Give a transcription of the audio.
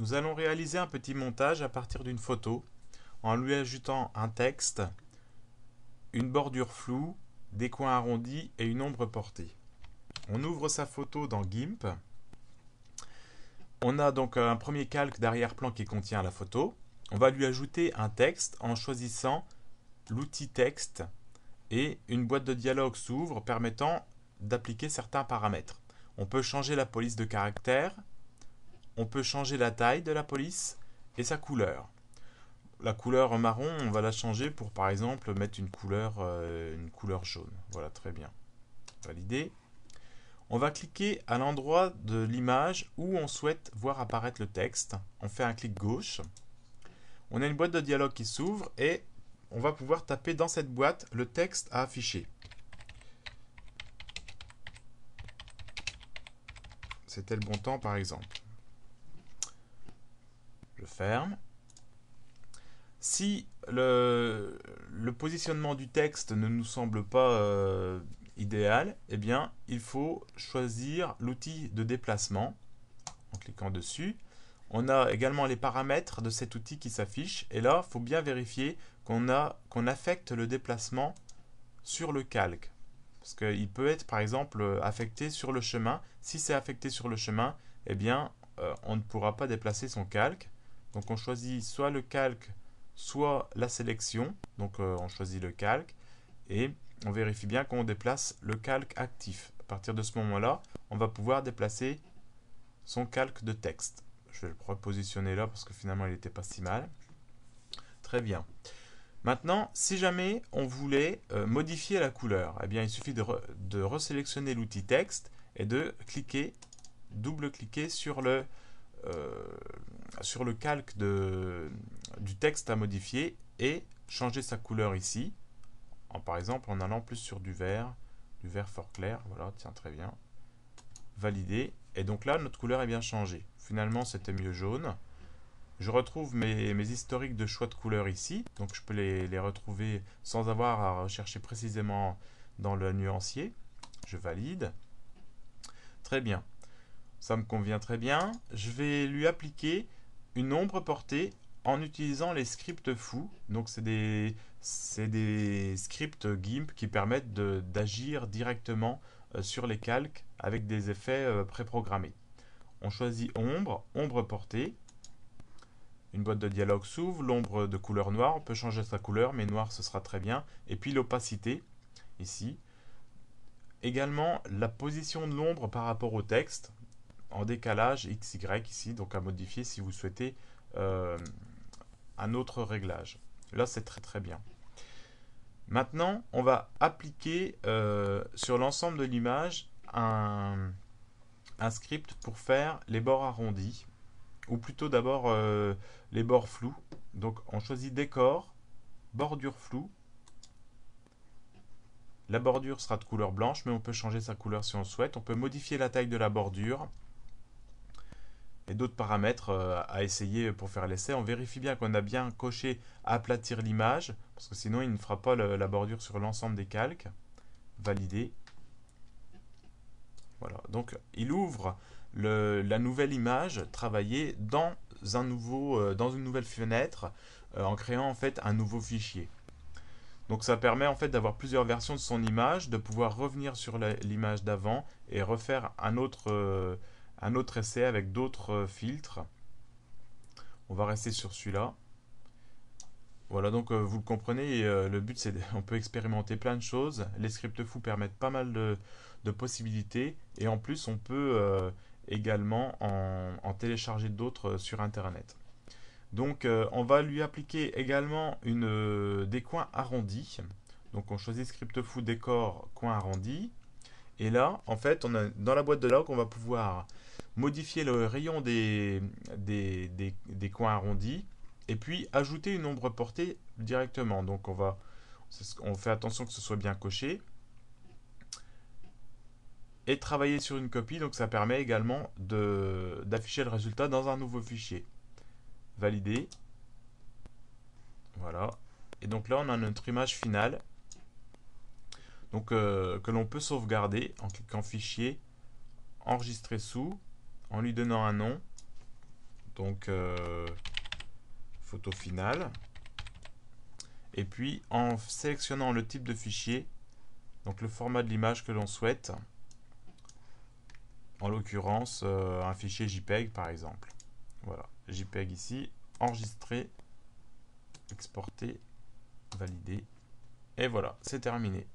Nous allons réaliser un petit montage à partir d'une photo en lui ajoutant un texte, une bordure floue, des coins arrondis et une ombre portée. On ouvre sa photo dans GIMP. On a donc un premier calque d'arrière-plan qui contient la photo. On va lui ajouter un texte en choisissant l'outil texte et une boîte de dialogue s'ouvre permettant d'appliquer certains paramètres. On peut changer la police de caractère, on peut changer la taille de la police et sa couleur. La couleur marron, on va la changer pour par exemple mettre une couleur jaune. Voilà, très bien. Validé. On va cliquer à l'endroit de l'image où on souhaite voir apparaître le texte. On fait un clic gauche. On a une boîte de dialogue qui s'ouvre et on va pouvoir taper dans cette boîte le texte à afficher. C'était le bon temps par exemple. Je ferme. Si le positionnement du texte ne nous semble pas idéal, eh bien, il faut choisir l'outil de déplacement en cliquant dessus. On a également les paramètres de cet outil qui s'affichent et là, il faut bien vérifier qu'on affecte le déplacement sur le calque. Parce qu'il peut être par exemple affecté sur le chemin. Si c'est affecté sur le chemin, eh bien, on ne pourra pas déplacer son calque. Donc on choisit soit le calque, soit la sélection. Donc on choisit le calque et on vérifie bien qu'on déplace le calque actif. À partir de ce moment-là, on va pouvoir déplacer son calque de texte. Je vais le repositionner là parce que finalement il n'était pas si mal. Très bien. Maintenant, si jamais on voulait modifier la couleur, eh bien, il suffit de resélectionner l'outil texte et de double-cliquer sur le calque du texte à modifier et changer sa couleur ici, par exemple en allant plus sur du vert fort clair. Voilà, tiens, très bien. Valider. Et donc là, notre couleur est bien changée. Finalement, c'était mieux jaune. Je retrouve mes historiques de choix de couleurs ici, donc je peux les retrouver sans avoir à rechercher précisément dans le nuancier. Je valide. Très bien. Ça me convient très bien. Je vais lui appliquer une ombre portée en utilisant les scripts fous. Donc c'est des scripts GIMP qui permettent d'agir directement sur les calques avec des effets préprogrammés. On choisit ombre portée. Une boîte de dialogue s'ouvre, l'ombre de couleur noire, on peut changer sa couleur, mais noir ce sera très bien. Et puis l'opacité, ici. Également la position de l'ombre par rapport au texte, en décalage XY ici, donc à modifier si vous souhaitez un autre réglage. Là c'est très très bien. Maintenant, on va appliquer sur l'ensemble de l'image un script pour faire les bords arrondis, ou plutôt d'abord les bords flous. Donc on choisit décor, bordure floue. La bordure sera de couleur blanche, mais on peut changer sa couleur si on le souhaite. On peut modifier la taille de la bordure et d'autres paramètres à essayer pour faire l'essai. On vérifie bien qu'on a bien coché aplatir l'image, parce que sinon il ne fera pas la bordure sur l'ensemble des calques. Valider. Voilà, donc il ouvre la nouvelle image travaillée dans dans une nouvelle fenêtre en créant en fait un nouveau fichier. Donc ça permet en fait d'avoir plusieurs versions de son image, de pouvoir revenir sur l'image d'avant et refaire un autre essai avec d'autres filtres. On va rester sur celui-là. Voilà, donc vous le comprenez, le but c'est on peut expérimenter plein de choses. Les scripts fous permettent pas mal de possibilités et en plus on peut également en télécharger d'autres sur internet. Donc on va lui appliquer également des coins arrondis. Donc on choisit script fou décor coin arrondi. Et là, en fait, dans la boîte de log, on va pouvoir modifier le rayon des coins arrondis et puis ajouter une ombre portée directement. Donc on fait attention que ce soit bien coché et travailler sur une copie. Donc ça permet également d'afficher le résultat dans un nouveau fichier. Valider. Voilà. Et donc là, on a notre image finale. Donc, que l'on peut sauvegarder en cliquant fichier, enregistrer sous, en lui donnant un nom. Donc, photo finale. Et puis, en sélectionnant le type de fichier, donc le format de l'image que l'on souhaite, en l'occurrence, un fichier JPEG par exemple. Voilà, JPEG ici, enregistrer, exporter, valider. Et voilà, c'est terminé.